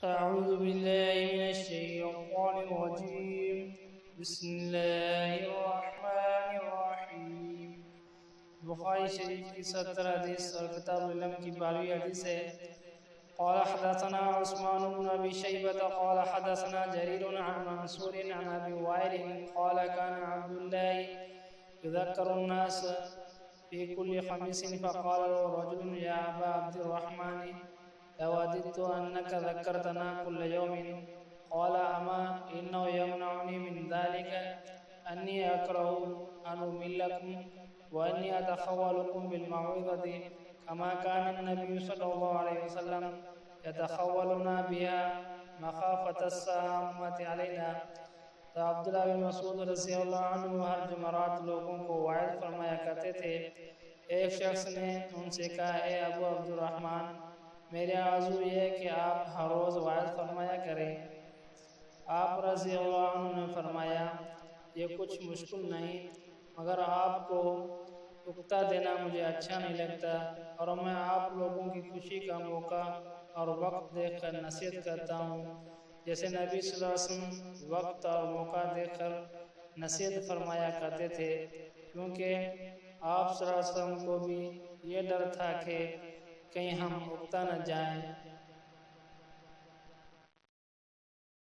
أعوذ بالله من الشيطان الرجيم بسم الله الرحمن الرحيم بخاری شریف کی 70 حدیث اور کتاب العلم کی 12ویں حدیث ہے۔ قال حدثنا عثمان بن ابي شيبة قال حدثنا جرير عن منصور عن ابي وائل قال كان عبد الله يذكر الناس في كل خميس فقال له رجل يا ابا عبد الرحمن لوددت انك ذكرتنا كل يوم قال اما انه يمنعني من ذلك اني اكره ان املكم واني اتخولكم بالموعظه كما كان النبي صلى الله عليه وسلم يتخولنا بها مخافة السامة علينا۔ تو عبداللہ بن مسعود رضی اللہ عنہ ہر جمعرات لوگوں کو وعظ فرمایا کرتے تھے۔ ایک شخص نے ان سے کہا اے ابو عبد الرحمن میرے آرزو یہ ہے کہ آپ ہر روز وعظ فرمایا کریں۔ آپ رضی اللہ عنہ نے فرمایا یہ کچھ مشکل نہیں مگر آپ کو اکتا دینا مجھے اچھا نہیں لگتا اور میں آپ لوگوں کی خوشی کا موقع اور وقت دیکھ کر نصیحت کرتا ہوں جیسے نبی صلی اللہ علیہ وسلم وقت اور موقع دیکھ کر نصیحت فرمایا کرتے تھے، کیونکہ آپ صلی اللہ علیہ وسلم کو بھی یہ ڈر تھا کہ کہیں ہم اکتا نہ جائیں۔